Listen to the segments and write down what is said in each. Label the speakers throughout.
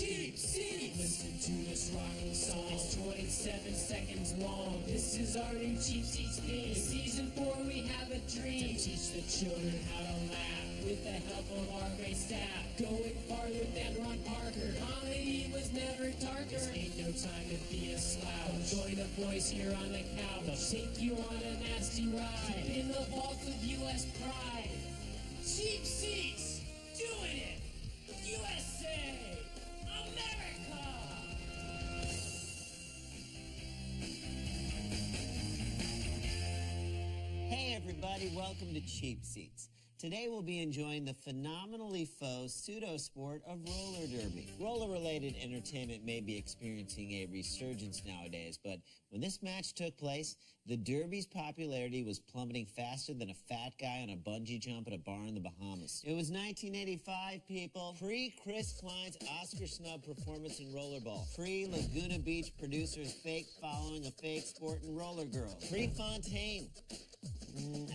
Speaker 1: Cheap Seats. Listen to this rocking song. It's 27 seconds long. This is our new Cheap Seats theme. In season 4 we have a dream to teach the children how to laugh with the help of our great staff. Going farther than Ron Parker. Comedy was never darker. This ain't no time to be a slouch. Join the boys here on the couch. They'll take you on a nasty ride in the vault of U.S. pride. Cheap Seats, doing it. USA, America.
Speaker 2: Hey everybody, welcome to Cheap Seats. Today we'll be enjoying the phenomenally faux pseudo-sport of roller derby. Roller-related entertainment may be experiencing a resurgence nowadays, but when this match took place, the derby's popularity was plummeting faster than a fat guy on a bungee jump at a bar in the Bahamas. It was 1985, people. Pre-Chris Klein's Oscar snub performance in Rollerball. Pre-Laguna Beach producers fake following a fake sport in Roller Girl. Pre-Fontaine.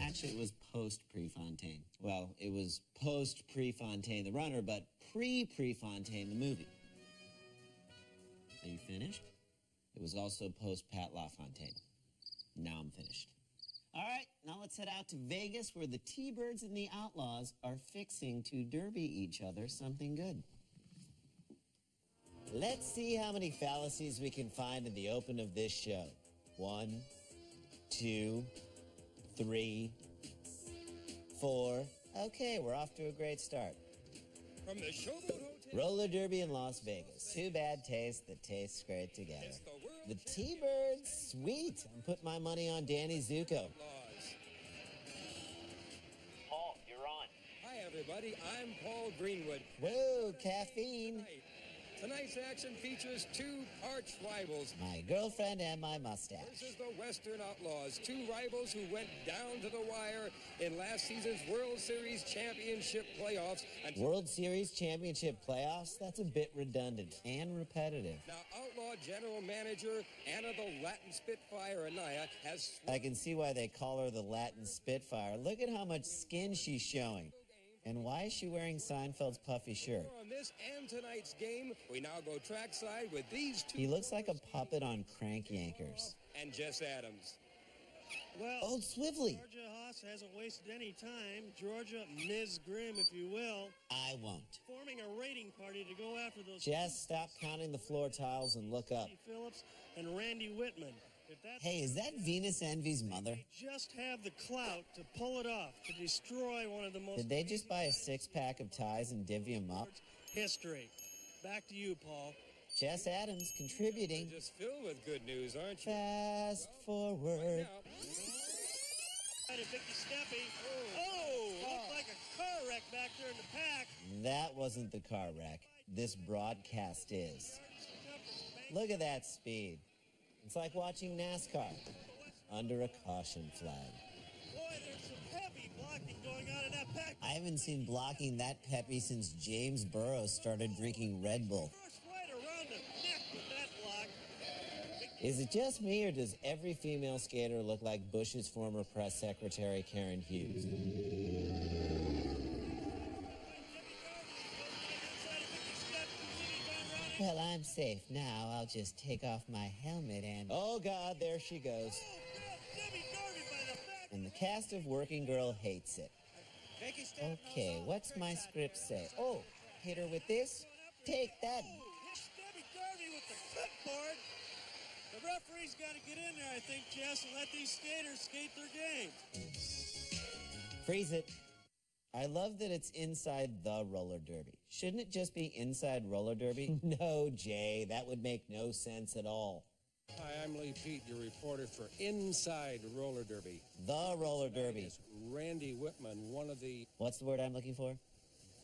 Speaker 2: Actually, it was post-Prefontaine. Well, it was post-Prefontaine the runner, but pre-Prefontaine the movie. Are you finished? It was also post-Pat LaFontaine. Now I'm finished. All right, now let's head out to Vegas, where the T-Birds and the Outlaws are fixing to derby each other something good. Let's see how many fallacies we can find in the open of this show. 1, 2, 3, 4. Okay, we're off to a great start.
Speaker 3: From the Showboat Hotel.
Speaker 2: Roller derby in Las Vegas. Two bad tastes that taste great together. The T-Birds, sweet. I'm putting my money on Danny Zuko.
Speaker 4: Paul, you're on.
Speaker 3: Hi, everybody. I'm Paul Greenwood.
Speaker 2: Whoa, caffeine.
Speaker 3: Tonight's action features two arch rivals.
Speaker 2: My girlfriend and my mustache.
Speaker 3: Versus the Western Outlaws, two rivals who went down to the wire in last season's World Series Championship playoffs.
Speaker 2: World Series Championship playoffs? That's a bit redundant and repetitive.
Speaker 3: Now, Outlaw General Manager Anna the Latin Spitfire Anaya has...
Speaker 2: I can see why they call her the Latin Spitfire. Look at how much skin she's showing. And why is she wearing Seinfeld's puffy shirt?
Speaker 3: On this and tonight's game, we now go trackside with these two.
Speaker 2: He looks like a puppet on Crank Yankers.
Speaker 3: And Jess Adams.
Speaker 5: Well,
Speaker 2: Old Swively.
Speaker 5: Georgia Haas hasn't wasted any time. Georgia, Ms. Grimm, if you will.
Speaker 2: I won't.
Speaker 5: Forming a raiding party to go after those...
Speaker 2: Jess, stop counting the floor tiles and look up.
Speaker 5: Phillips and Randy Whitman.
Speaker 2: Hey, is that Venus Envy's mother?
Speaker 5: They just have the clout to pull it off, to destroy one of the most...
Speaker 2: Did they just buy a six-pack of ties and divvy them up?
Speaker 5: History. Back to you, Paul.
Speaker 2: Jess Adams contributing.
Speaker 3: You're just filled with good news, aren't you?
Speaker 2: Fast forward.
Speaker 3: Right now.
Speaker 5: Vicky Steppy. Looked like a car wreck back there in the pack.
Speaker 2: That wasn't the car wreck. This broadcast is. Look at that speed. It's like watching NASCAR under a caution flag.
Speaker 5: Boy, there's some heavy blocking going on in that pack.
Speaker 2: I haven't seen blocking that peppy since James Burrows started drinking Red Bull.
Speaker 5: Right around the neck with that block.
Speaker 2: Is it just me, or does every female skater look like Bush's former press secretary, Karen Hughes? Well, I'm safe now. I'll just take off my helmet and... Oh, God, there she goes. And the cast of Working Girl hates it. Okay, what's my script say? Oh, hit her with this? Take that.
Speaker 5: Debbie Garvey with the clipboard. The referee's got to get in there, I think, Jess, and let these skaters skate their game.
Speaker 2: Freeze it. I love that it's inside the roller derby. Shouldn't it just be inside roller derby? No, Jay, that would make no sense at all.
Speaker 3: Hi, I'm Lee Pete, your reporter for Inside Roller Derby.
Speaker 2: The roller derby.
Speaker 3: Randy Whitman, one of the...
Speaker 2: What's the word I'm looking for?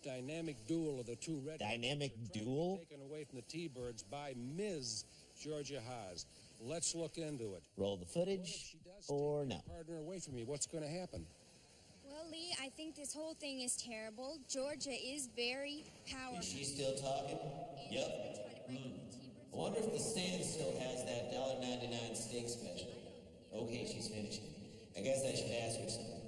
Speaker 3: Dynamic duel of the two red...
Speaker 2: Dynamic duel?
Speaker 3: Taken away from the T-Birds by Ms. Georgia Haas. Let's look into it.
Speaker 2: Roll the footage, or no?
Speaker 3: Partner away from me. What's going to happen?
Speaker 6: Well, Lee, I think this whole thing is terrible. Georgia is very powerful.
Speaker 2: Is she still talking? Yep. I wonder if the stand still has that $1.99 steak special. Okay, she's finished. I guess I should ask her something.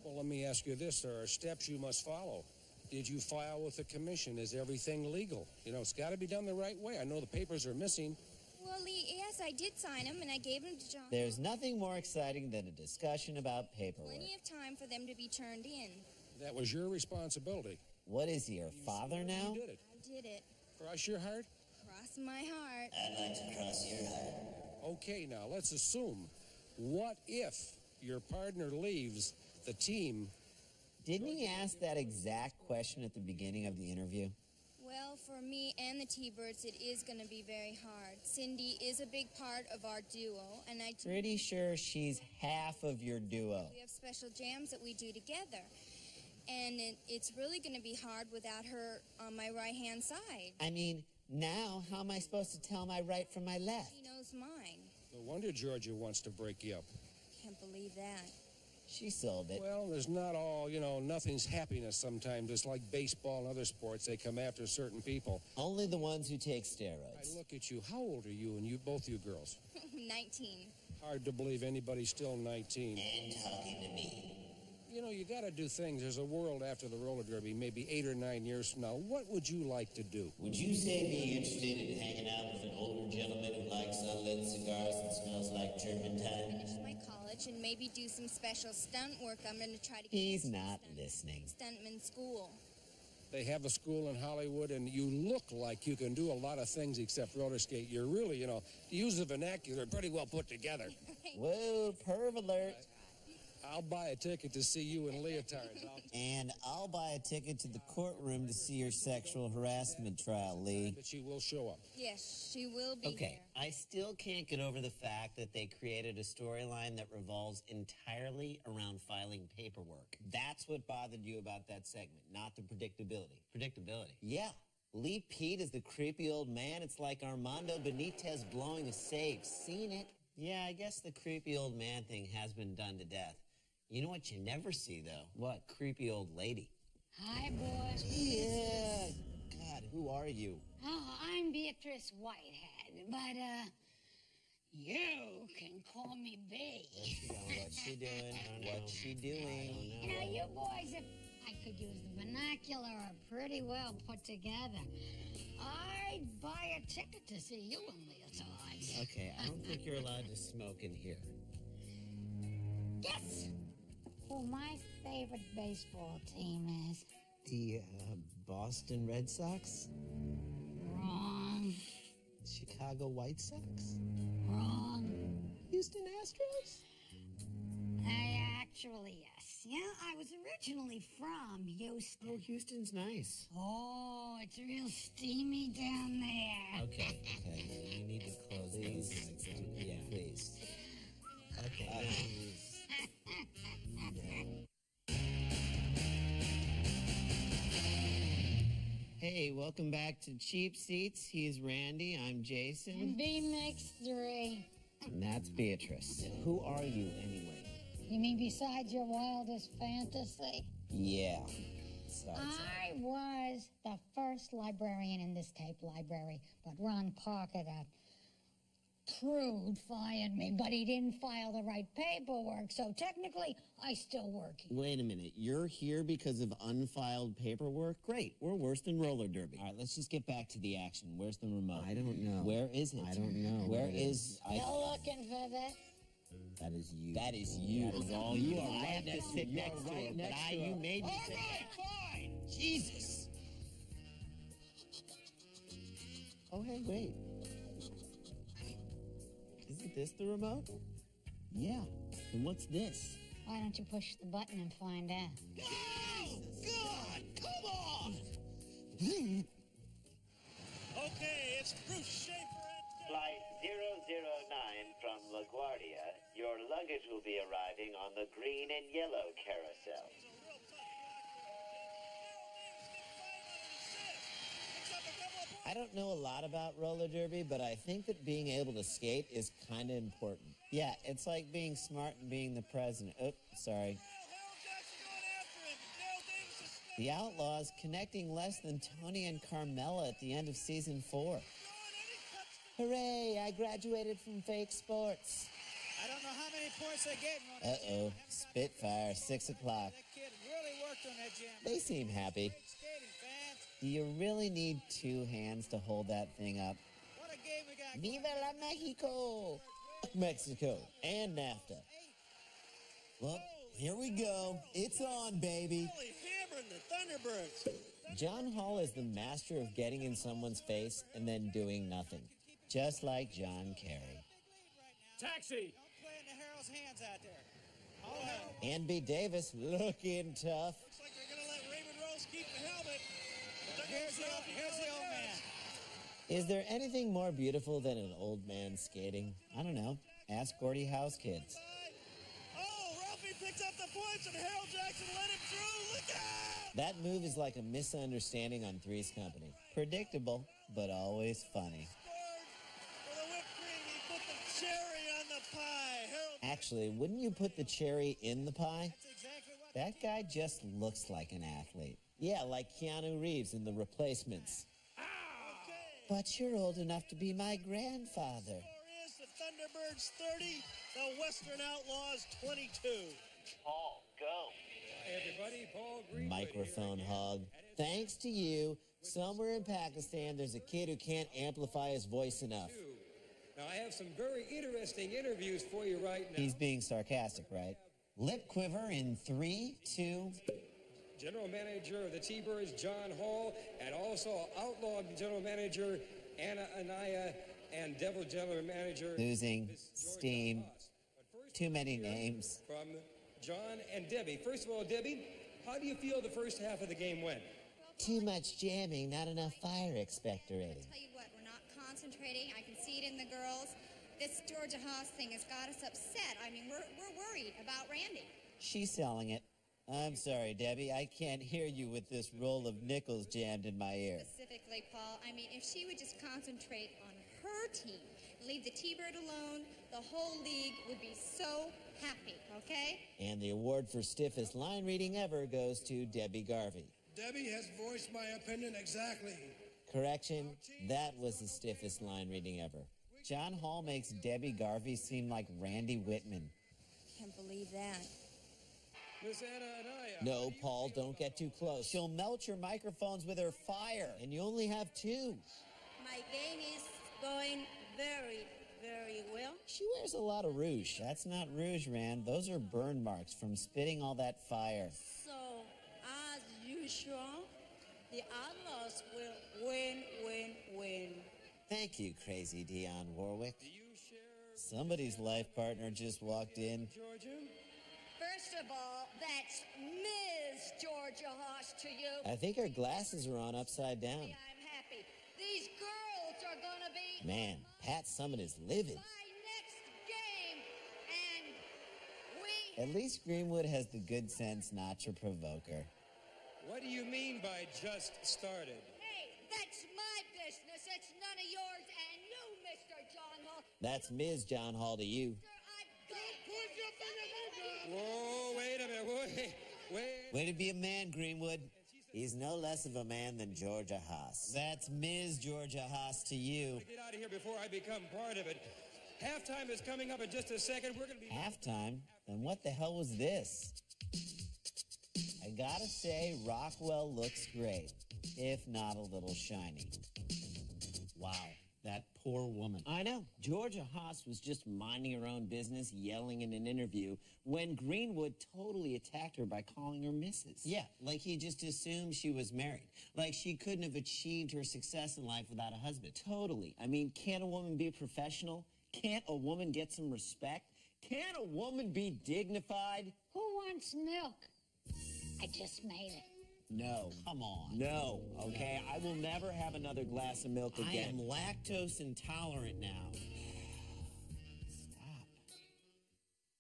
Speaker 3: Well, let me ask you this. There are steps you must follow. Did you file with the commission? Is everything legal? You know, it's got to be done the right way. I know the papers are missing.
Speaker 6: Well, Lee, yes, I did sign them, and I gave them to John.
Speaker 2: There's nothing more exciting than a discussion about paperwork.
Speaker 6: Plenty of time for them to be turned in.
Speaker 3: That was your responsibility.
Speaker 2: What is he, your father now?
Speaker 3: You did it.
Speaker 6: I did it.
Speaker 3: Cross your heart?
Speaker 6: Cross my heart.
Speaker 2: I'd like to cross your heart.
Speaker 3: Okay, now, let's assume. What if your partner leaves the team?
Speaker 2: Didn't he ask that exact question at the beginning of the interview?
Speaker 6: Well, for me and the T-Birds, it is going to be very hard. Cindy is a big part of our duo, and I...
Speaker 2: Pretty sure she's half of your duo.
Speaker 6: We have special jams that we do together. And it's really going to be hard without her on my right-hand side.
Speaker 2: I mean, now how am I supposed to tell my right from my left?
Speaker 6: She knows mine.
Speaker 3: No wonder Georgia wants to break you up.
Speaker 6: Can't believe that.
Speaker 2: She sold it.
Speaker 3: Well, there's not all, you know, nothing's happiness sometimes. It's like baseball and other sports. They come after certain people.
Speaker 2: Only the ones who take
Speaker 3: I
Speaker 2: steroids.
Speaker 3: look at you. How old are you and both you girls?
Speaker 6: 19.
Speaker 3: Hard to believe anybody's still 19.
Speaker 2: And talking to me.
Speaker 3: You know, you got to do things. There's a world after the roller derby, maybe 8 or 9 years from now. What would you like to do?
Speaker 2: Would you say being interested in hanging out with an older gentleman who likes unlit cigars and smells like turpentine?
Speaker 6: Finish my college and maybe do some special stunt work. I'm going to try to get
Speaker 2: He's
Speaker 6: into
Speaker 2: not listening.
Speaker 6: stuntman school.
Speaker 3: They have a school in Hollywood, and you look like you can do a lot of things except roller skate. You're really, you know, to use the vernacular, pretty well put together.
Speaker 2: Whoa, perv alert.
Speaker 3: I'll buy a ticket to see you in leotards.
Speaker 2: And I'll buy a ticket to the courtroom to see your sexual harassment trial, Lee.
Speaker 3: But she will show up.
Speaker 6: Yes, she will be
Speaker 2: Okay, I still can't get over the fact that they created a storyline that revolves entirely around filing paperwork. That's what bothered you about that segment, not the predictability. Predictability? Yeah. Lee Pete is the creepy old man. It's like Armando Benitez blowing a safe. Seen it? Yeah, I guess the creepy old man thing has been done to death. You know what you never see, though? What? Creepy old lady.
Speaker 7: Hi, boys.
Speaker 2: Yeah. God, who are you?
Speaker 7: Oh, I'm Beatrice Whitehead, but, you can call me B.
Speaker 2: What's she doing? What's she doing?
Speaker 7: You know, you boys, if I could use the vernacular, are pretty well put together. I'd buy a ticket to see you in leotards.
Speaker 2: Okay, I don't think you're allowed to smoke in here.
Speaker 7: Guess who my favorite baseball team is?
Speaker 2: The Boston Red Sox?
Speaker 7: Wrong.
Speaker 2: Chicago White Sox?
Speaker 7: Wrong.
Speaker 2: Houston Astros?
Speaker 7: Actually, yes. Yeah, I was originally from Houston.
Speaker 2: Oh, Houston's nice.
Speaker 7: Oh, it's real steamy down there.
Speaker 2: Okay. You need to close these. Yeah, please. Okay. Hey, welcome back to Cheap Seats. He's Randy. I'm Jason.
Speaker 7: And B makes 3.
Speaker 2: And that's Beatrice. Who are you, anyway?
Speaker 7: You mean besides your wildest fantasy?
Speaker 2: Yeah.
Speaker 7: I was the first librarian in this tape library, but Ron Parker, that prude, fired me, but he didn't file the right paperwork, so technically, I still working.
Speaker 2: Wait a minute. You're here because of unfiled paperwork? Great. We're worse than roller derby. All right, let's just get back to the action. Where's the remote? I don't know. Where is it? I don't know. Where is...
Speaker 7: You're looking for that?
Speaker 2: That is you. That is you. That is all you. I have to sit next to her, but you made me sit
Speaker 7: Okay, fine.
Speaker 2: Jesus. Oh, hey, wait. Isn't this the remote? Yeah. And what's this?
Speaker 7: Why don't you push the button and find out?
Speaker 2: Oh, God! Come on!
Speaker 5: Okay, it's Bruce Schaefer and...
Speaker 4: Flight 009 from LaGuardia. Your luggage will be arriving on the green and yellow carousel.
Speaker 2: I don't know a lot about roller derby, but I think that being able to skate is kind of important. Yeah, it's like being smart and being the president. Oops, sorry. The Outlaws connecting less than Tony and Carmella at the end of season 4. Hooray, I graduated from fake sports.
Speaker 5: I don't know how many points they gave him.
Speaker 2: Uh-oh, Spitfire, 6 o'clock.
Speaker 5: That kid really worked on that jam.
Speaker 2: They seem happy.
Speaker 5: Great skating, fans.
Speaker 2: Do you really need two hands to hold that thing up?
Speaker 5: What a game we got.
Speaker 2: Viva la Mexico! Mexico and NAFTA. Well, here we go. It's on, baby.
Speaker 5: Really hammering the Thunderbirds.
Speaker 2: John Hall is the master of getting in someone's face and then doing nothing. Just like John Kerry.
Speaker 5: Taxi! Don't play in the Harold's hands out there. Oh,
Speaker 2: Ann B. Davis looking tough.
Speaker 5: looks like they're going to let Raymond Rose keep the helmet. Here's the old man.
Speaker 2: Is there anything more beautiful than an old man skating? I don't know. Ask Gordie Howe's kids.
Speaker 5: Oh, Ralphie picks up the points and Harold Jackson let him through. Look out!
Speaker 2: That move is like a misunderstanding on Three's Company. Predictable, but always funny.
Speaker 5: For the whipped cream, he put the cherry on the pie. Harold,
Speaker 2: Actually, wouldn't you put the cherry in the pie?
Speaker 5: that's exactly what.
Speaker 2: That guy just looks like an athlete. Yeah, like Keanu Reeves in The Replacements.
Speaker 5: Okay.
Speaker 2: But you're old enough to be my grandfather.
Speaker 5: Score is the Thunderbirds 30, the Western Outlaws 22.
Speaker 4: Paul, go.
Speaker 3: Hey, everybody, Paul Greenwood
Speaker 2: Microphone
Speaker 3: here again.
Speaker 2: hog. Thanks to you, somewhere in Pakistan, there's a kid who can't amplify his voice enough.
Speaker 3: Now, I have some very interesting interviews for you right now.
Speaker 2: He's being sarcastic, right? Lip quiver in 3, 2.
Speaker 3: General Manager of the T-Birds, John Hall, and also Outlaw General Manager Anna Anaya, and Devil General Manager
Speaker 2: Losing
Speaker 3: Miss Georgia
Speaker 2: steam.
Speaker 3: Haas. But first,
Speaker 2: Too many
Speaker 3: we'll hear
Speaker 2: names.
Speaker 3: From John and Debbie. First of all, Debbie, how do you feel the first half of the game went?
Speaker 2: Too much jamming, not enough fire expectorating.
Speaker 6: Tell you what, we're not concentrating. I can see it in the girls. This Georgia Haas thing has got us upset. I mean, we're worried about Randy.
Speaker 2: She's selling it. I'm sorry, Debbie. I can't hear you with this roll of nickels jammed in my ear.
Speaker 6: Specifically, Paul, I mean, if she would just concentrate on her team, leave the T-Bird alone, the whole league would be so happy, okay?
Speaker 2: And the award for stiffest line reading ever goes to Debbie Garvey.
Speaker 8: Debbie has voiced my opinion exactly.
Speaker 2: Correction, that was the stiffest line reading ever. John Hall makes Debbie Garvey seem like Randy Whitman.
Speaker 6: Can't believe that.
Speaker 3: Miss Anna Anaya.
Speaker 2: No, Paul, don't get too close. She'll melt your microphones with her fire, and you only have 2.
Speaker 9: My game is going very, very well.
Speaker 2: She wears a lot of rouge. That's not rouge, Rand. Those are burn marks from spitting all that fire.
Speaker 9: So, as usual, the Outlaws will win.
Speaker 2: Thank you, crazy Dionne Warwick.
Speaker 3: Do you share
Speaker 2: Somebody's life partner just walked in.
Speaker 3: Georgia?
Speaker 9: First of all, that's Ms. Georgia Haas to you.
Speaker 2: I think her glasses are on upside down.
Speaker 9: I'm happy. These girls are gonna be
Speaker 2: Man, Pat Summitt is livid.
Speaker 9: my next game, and we.
Speaker 2: At least Greenwood has the good sense not to provoke her.
Speaker 3: What do you mean by just started?
Speaker 9: Hey, that's my business. It's none of yours, and you, Mr. John Hall.
Speaker 2: That's Ms. John Hall to you.
Speaker 9: I've got
Speaker 3: Whoa, wait a minute, wait.
Speaker 2: Way to be a man, Greenwood. He's no less of a man than Georgia Haas. That's Ms. Georgia Haas to you.
Speaker 3: Get out of here before I become part of it. Halftime is coming up in just a second. We're going to be...
Speaker 2: Halftime? Then what the hell was this? I gotta say, Rockwell looks great, if not a little shiny. Wow, that poor woman. I know. Georgia Haas was just minding her own business, yelling in an interview, when Greenwood totally attacked her by calling her Mrs. Yeah, like he just assumed she was married. Like she couldn't have achieved her success in life without a husband. Totally. I mean, can't a woman be professional? Can't a woman get some respect? Can't a woman be dignified?
Speaker 7: Who wants milk? I just made it.
Speaker 2: No. Come on. No. Okay? I will never have another glass of milk again. I am lactose intolerant now. Stop.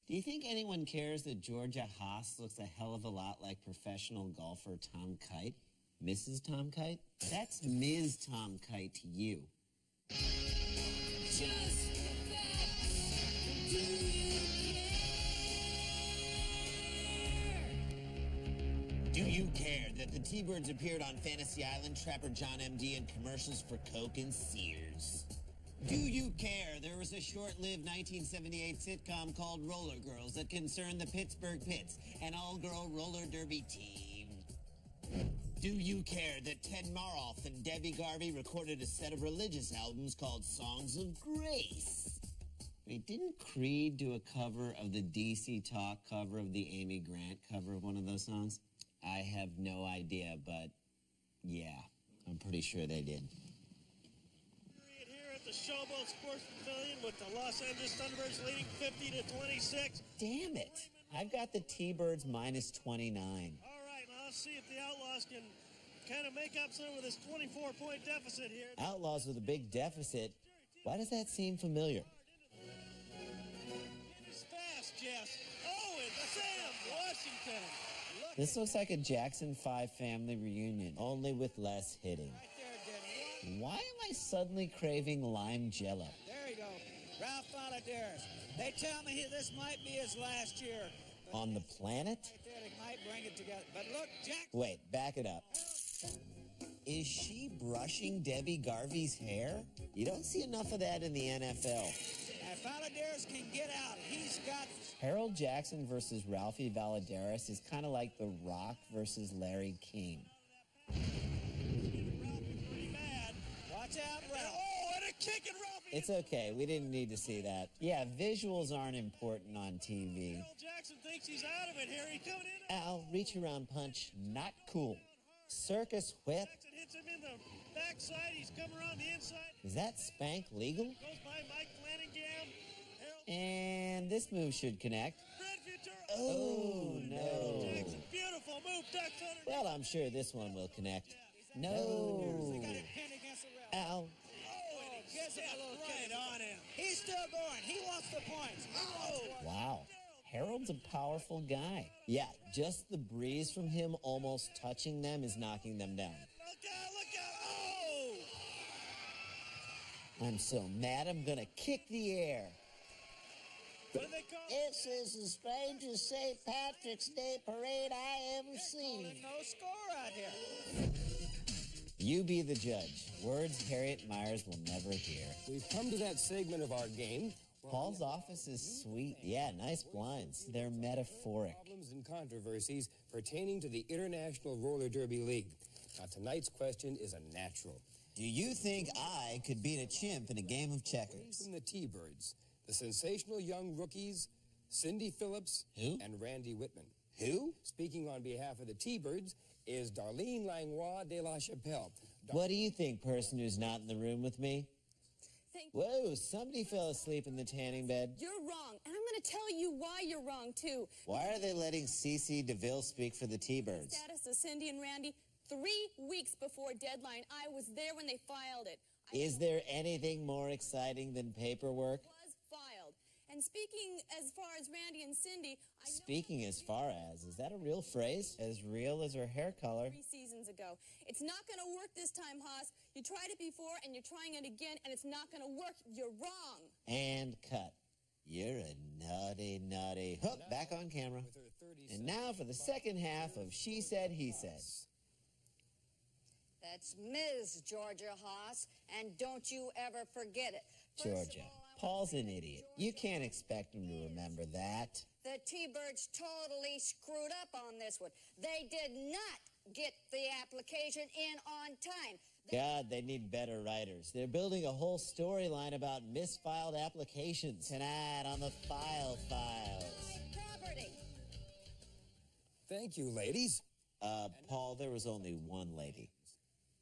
Speaker 2: Do you think anyone cares that Georgia Haas looks a hell of a lot like professional golfer Tom Kite? Mrs. Tom Kite? That's Ms. Tom Kite to you.
Speaker 1: Just the facts. Do you care?
Speaker 2: Do you care that the T-Birds appeared on Fantasy Island, Trapper John M.D., and commercials for Coke and Sears? Do you care there was a short-lived 1978 sitcom called Roller Girls that concerned the Pittsburgh Pits, an all-girl roller derby team? Do you care that Ted Maroff and Debbie Garvey recorded a set of religious albums called Songs of Grace? Wait, didn't Creed do a cover of the DC Talk cover of the Amy Grant cover of one of those songs? I have no idea, but yeah, I'm pretty sure they did.
Speaker 5: Here at the Showboat Sports Pavilion with the Los Angeles Thunderbirds leading 50-26.
Speaker 2: Damn it. I've got the T-Birds minus 29.
Speaker 5: All right, now let's see if the Outlaws can kind of make up some of this 24-point deficit here.
Speaker 2: Outlaws with a big deficit. Why does that seem familiar?
Speaker 5: It's fast, Jess. Oh, it's Sam Washington. Look
Speaker 2: This looks like a Jackson 5 family reunion, only with less hitting.
Speaker 5: right there, Denny.
Speaker 2: Why am I suddenly craving lime jello?
Speaker 10: There you go. Ralph Valadares. They tell me this might be his last year. But
Speaker 2: On the planet?
Speaker 10: right there, they might bring it together. But look, Jack.
Speaker 2: Wait, back it up. Is she brushing Debbie Garvey's hair? You don't see enough of that in the NFL.
Speaker 10: If Valadares can get out, he's got.
Speaker 2: Harold Jackson versus Ralphie Valadares is kind of like The Rock versus Larry King.
Speaker 5: Pretty bad.
Speaker 10: Watch out, Ralph.
Speaker 5: Oh, and a kick and Ralphie.
Speaker 2: It's okay. We didn't need to see that. Yeah, visuals aren't important on TV.
Speaker 5: Harold Jackson thinks he's out of it here. He coming in.
Speaker 2: Al, reach around punch. Not cool. Circus whip.
Speaker 5: Jackson hits him in the backside. He's coming around the inside.
Speaker 2: Is that spank legal?
Speaker 5: Goes by Mike Flanagan. Harold
Speaker 2: And this move should connect.
Speaker 5: Fred Futura.
Speaker 2: Oh, no.
Speaker 5: Jackson, beautiful move. Ducks under.
Speaker 2: Well, I'm sure this one will connect. No.
Speaker 10: They got it pinned against the rail.
Speaker 2: Al.
Speaker 10: Gives him a little
Speaker 5: Right
Speaker 10: kick.
Speaker 5: on him.
Speaker 10: He's still going. He wants the points. Oh.
Speaker 2: Wow. Harold's a powerful guy. Yeah, just the breeze from him almost touching them is knocking them down.
Speaker 5: Look out, look out. Oh.
Speaker 2: I'm so mad I'm gonna kick the air.
Speaker 5: What do they call it?
Speaker 2: This is the strangest St. Patrick's Day parade I ever seen.
Speaker 10: No score out here.
Speaker 2: You be the judge. Words Harriet Myers will never hear.
Speaker 3: We've come to that segment of our game.
Speaker 2: Paul's office is sweet. Yeah, nice blinds. They're metaphoric.
Speaker 3: Problems and controversies pertaining to the International Roller Derby League. Now, tonight's question is a natural.
Speaker 2: Do you think I could beat a chimp in a game of checkers?
Speaker 3: From the T-Birds, the sensational young rookies, Cindy Phillips
Speaker 2: Who?
Speaker 3: and Randy Whitman.
Speaker 2: Who?
Speaker 3: Speaking on behalf of the T-Birds is Darlene Langlois de la Chapelle.
Speaker 2: What do you think, person who's not in the room with me? Whoa, somebody fell asleep in the tanning bed.
Speaker 11: You're wrong, and I'm going to tell you why you're wrong, too.
Speaker 2: Why are they letting Cece DeVille speak for the T-Birds?
Speaker 11: Status of Cindy and Randy, 3 weeks before deadline. I was there when they filed it.
Speaker 2: Is there anything more exciting than paperwork?
Speaker 11: Was filed. And speaking as far as Randy and Cindy, I know
Speaker 2: Speaking as far as, is that a real phrase? As real as her hair color.
Speaker 11: 3 seasons ago. It's not going to work this time, Haas. You tried it before, and you're trying it again, and it's not going to work. You're wrong.
Speaker 2: And cut. You're a naughty, naughty. Hook, back on camera. And now for the second half of She Said, He Said.
Speaker 9: That's Ms. Georgia Haas, and don't you ever forget it. First of
Speaker 2: Georgia,
Speaker 9: all, I
Speaker 2: Paul's an idiot. You can't expect him to remember that.
Speaker 9: The T-Birds totally screwed up on this one. They did not get the application in on time.
Speaker 2: God, they need better writers. They're building a whole storyline about misfiled applications tonight on the File Files.
Speaker 9: Property.
Speaker 3: Thank you, ladies.
Speaker 2: Paul, there was only one lady.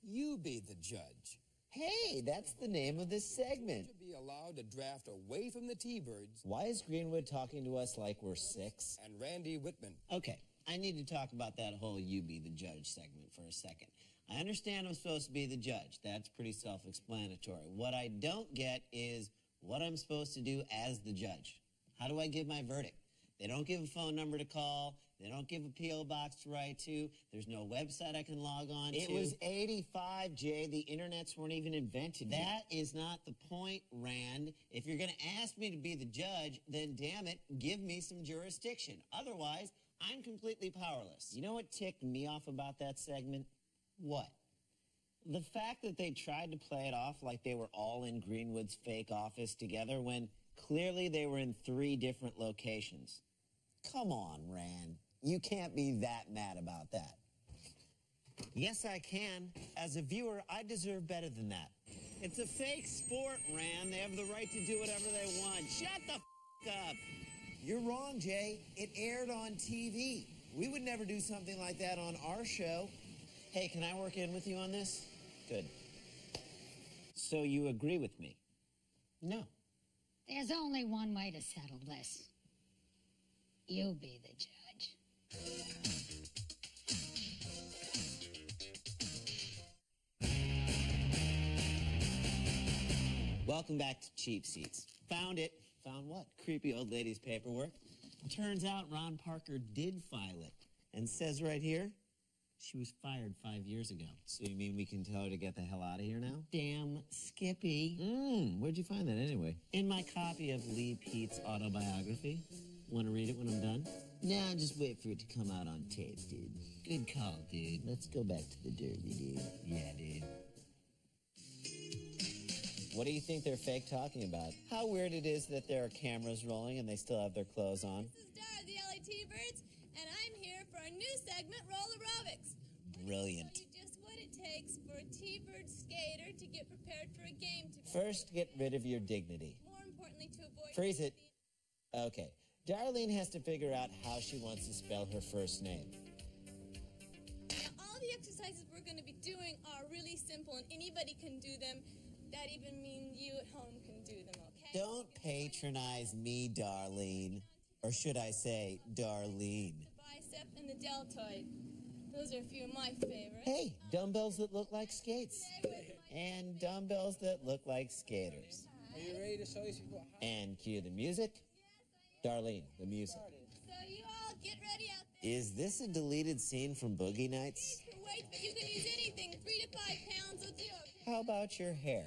Speaker 3: You be the judge.
Speaker 2: Hey, that's the name of this segment.
Speaker 3: To be allowed to draft away from the T-Birds
Speaker 2: Why is Greenwood talking to us like we're 6?
Speaker 3: and Randy Whitman.
Speaker 2: Okay, I need to talk about that whole you be the judge segment for a second. I understand I'm supposed to be the judge. That's pretty self-explanatory. What I don't get is what I'm supposed to do as the judge. How do I give my verdict? They don't give a phone number to call. They don't give a P.O. box to write to. There's no website I can log on to. It was 85, Jay. The internets weren't even invented. That is not the point, Rand. If you're going to ask me to be the judge, then damn it, give me some jurisdiction. Otherwise, I'm completely powerless. You know what ticked me off about that segment? What? The fact that they tried to play it off like they were all in Greenwood's fake office together when clearly they were in 3 different locations. Come on, Rand. You can't be that mad about that. Yes, I can. As a viewer, I deserve better than that. It's a fake sport, Ran. They have the right to do whatever they want. Shut the up. You're wrong, Jay. It aired on TV. We would never do something like that on our show. Hey, can I work in with you on this? Good. So you agree with me? No.
Speaker 7: There's only one way to settle this. You be the judge.
Speaker 2: Welcome back to Cheap Seats. Found it. Found what? Creepy old lady's paperwork. Turns out Ron Parker did file it. And says right here, she was fired 5 years ago. So you mean we can tell her to get the hell out of here now? Damn Skippy. Where'd you find that anyway? In my copy of Lee Pete's autobiography. Want to read it when I'm done? Nah, just wait for it to come out on tape, dude. Good call, dude. Let's go back to the derby, dude. Yeah, dude. What do you think they're fake talking about? How weird it is that there are cameras rolling and they still have their clothes on.
Speaker 11: This is Dara of the LA T-Birds, and I'm here for a new segment, Rollergames.
Speaker 2: Brilliant.
Speaker 11: Show you just what it takes for a T-Bird skater to get prepared for a game.
Speaker 2: First, get rid of your dignity.
Speaker 11: More importantly, to avoid...
Speaker 2: Freeze it. Okay. Darlene has to figure out how she wants to spell her first name.
Speaker 11: All the exercises we're going to be doing are really simple, and anybody can do them. That even means you at home can do them, okay?
Speaker 2: Don't patronize me, Darlene. Or should I say, Darlene.
Speaker 11: The bicep and the deltoid. Those are a few of my favorites.
Speaker 2: Hey, dumbbells that look like skates. And dumbbells that look like skaters.
Speaker 3: Are you ready to show these people how?
Speaker 2: And cue the music. Darlene, the music.
Speaker 11: So you all get ready out there.
Speaker 2: Is this a deleted scene from Boogie Nights?
Speaker 11: Wait, but you can use anything. 3 to 5 pounds will do.
Speaker 2: How about your hair?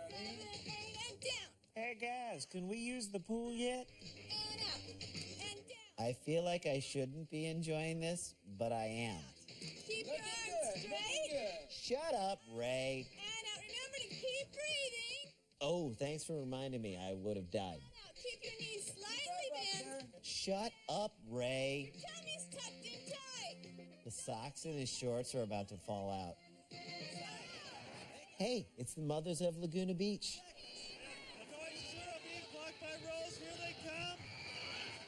Speaker 11: 7, 8, and down.
Speaker 2: Hey, guys, can we use the pool yet?
Speaker 11: And out. And down.
Speaker 2: I feel like I shouldn't be enjoying this, but I am.
Speaker 11: Keep your arms straight.
Speaker 2: Shut up, Ray.
Speaker 11: And out. Remember to keep breathing.
Speaker 2: Oh, thanks for reminding me. I would have died.
Speaker 11: Now keep your knees slightly bent.
Speaker 2: Shut up, Ray.
Speaker 11: Your tummy's tucked in tight.
Speaker 2: The socks in his shorts are about to fall out. Hey, it's the mothers of Laguna Beach.
Speaker 5: The noises are being blocked by Rose. Here they come.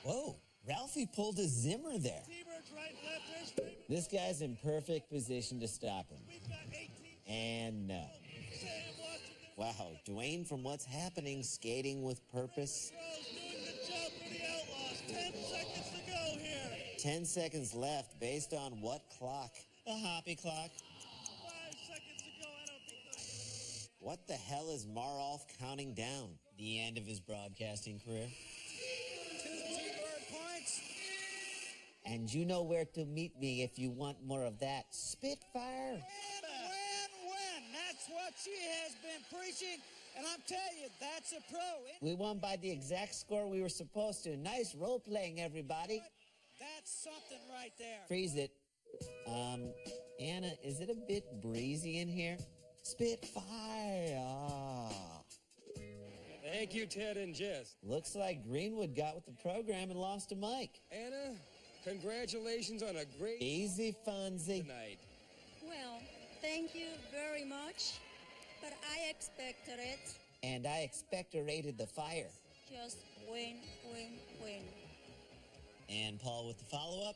Speaker 2: Whoa, Ralphie pulled a Zimmer there.
Speaker 5: T-Birds right and left. There's Raymond.
Speaker 2: This guy's in perfect position to stop him.
Speaker 5: We've got 18.
Speaker 2: And no.
Speaker 5: Sam watching it.
Speaker 2: Wow, Dwayne from What's Happening, skating with purpose.
Speaker 5: Rose doing the jump for the Outlaws. 10 seconds to go here.
Speaker 2: 10 seconds left based on what clock? The hoppy clock.
Speaker 5: 5 seconds to go. I don't think that's...
Speaker 2: What the hell is Marolf counting down? The end of his broadcasting career?
Speaker 10: 2 T-Bird points.
Speaker 2: And you know where to meet me if you want more of that. Spitfire.
Speaker 10: Win. That's what she has been preaching. And I'm telling you, that's a pro.
Speaker 2: We won by the exact score we were supposed to. Nice role-playing, everybody.
Speaker 10: That's something right there.
Speaker 2: Freeze it. Anna, is it a bit breezy in here? Spitfire. Ah.
Speaker 3: Thank you, Ted and Jess.
Speaker 2: Looks like Greenwood got with the program and lost a mic.
Speaker 3: Anna, congratulations on a great
Speaker 2: Easy funzy.
Speaker 3: tonight.
Speaker 12: Well, thank you very much, but I expected it.
Speaker 2: And I expectorated the fire.
Speaker 12: Just win, win, win.
Speaker 2: And Paul with the follow-up?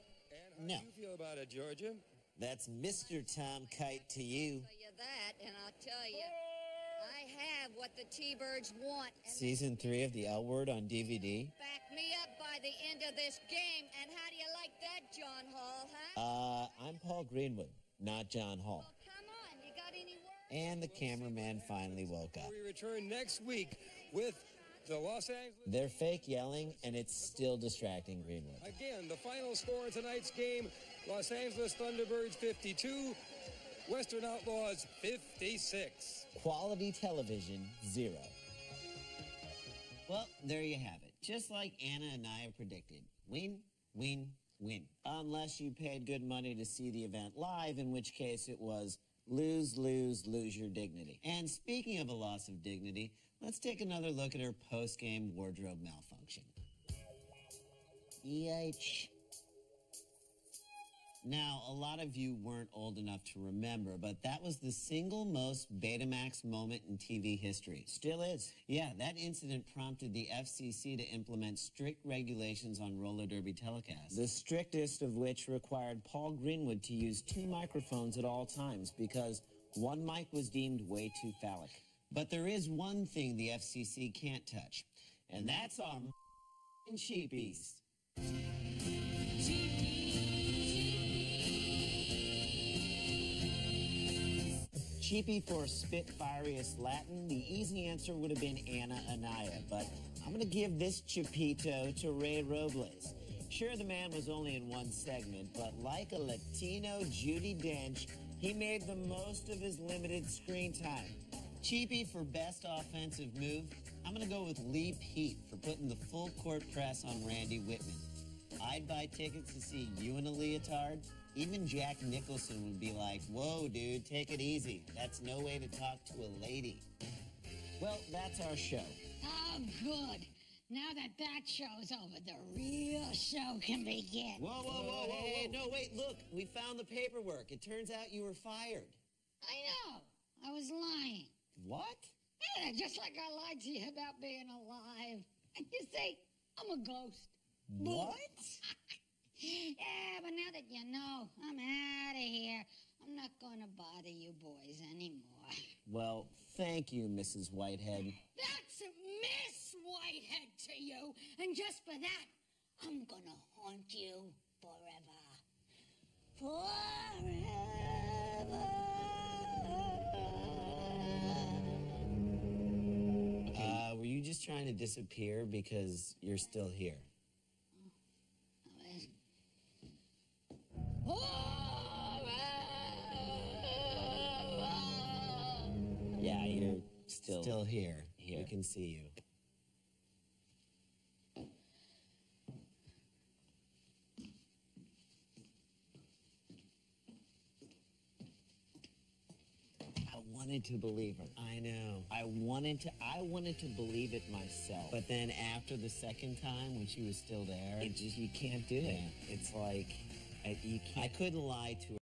Speaker 3: And
Speaker 2: No.
Speaker 3: how do you feel about it, Georgia?
Speaker 2: That's Mr. Tom Kite to you.
Speaker 9: Tell you that, and I'll tell you, I have what the T-Birds want. And
Speaker 2: Season 3 of The L Word on DVD.
Speaker 9: back me up by the end of this game. And how do you like that, John Hall, huh?
Speaker 2: I'm Paul Greenwood, not John Hall.
Speaker 9: Well, come on. You got any words?
Speaker 2: And the cameraman finally woke up.
Speaker 3: We return next week with the Los Angeles...
Speaker 2: They're fake yelling, and it's still distracting Greenwood.
Speaker 3: Again, the final score in tonight's game, Los Angeles Thunderbirds 52, Western Outlaws 56.
Speaker 2: Quality television, 0. Well, there you have it. Just like Anna and I have predicted. Win, win, win. Unless you paid good money to see the event live, in which case it was lose, lose, lose your dignity. And speaking of a loss of dignity, let's take another look at her post-game wardrobe malfunction. EH. Now, a lot of you weren't old enough to remember, but that was the single most Betamax moment in TV history.
Speaker 13: Still is.
Speaker 2: Yeah, that incident prompted the FCC to implement strict regulations on roller derby telecasts.
Speaker 13: The strictest of which required Paul Greenwood to use 2 microphones at all times because one mic was deemed way too phallic.
Speaker 2: But there is one thing the FCC can't touch, and that's our cheapies. Cheapie for Spitfiriest Latin, the easy answer would have been Anna Anaya, but I'm going to give this chipito to Ray Robles. Sure, the man was only in one segment, but like a Latino Judi Dench, he made the most of his limited screen time. Cheapie for Best Offensive Move, I'm going to go with Lee Peet for putting the full court press on Randy Whitman. I'd buy tickets to see you in a leotard. Even Jack Nicholson would be like, whoa, dude, take it easy. That's no way to talk to a lady. Well, that's our show.
Speaker 7: Oh, good. Now that show's over, the real show can begin.
Speaker 2: Whoa. Hey, no, wait, look. We found the paperwork. It turns out you were fired.
Speaker 7: I know. I was lying.
Speaker 2: What?
Speaker 7: Yeah, just like I lied to you about being alive. And you see, I'm a ghost.
Speaker 2: What?
Speaker 7: Yeah, but now that you know, I'm out of here. I'm not going to bother you boys anymore.
Speaker 2: Well, thank you, Mrs. Whitehead.
Speaker 7: That's Miss Whitehead to you. And just for that, I'm going to haunt you forever.
Speaker 2: Forever. Were you just trying to disappear because you're still here? Yeah, you're still here. We can see you. I wanted to believe her. I know. I wanted to believe it myself. But then after the second time, when she was still there,
Speaker 13: You can't do it.
Speaker 2: It's like, I couldn't lie to her.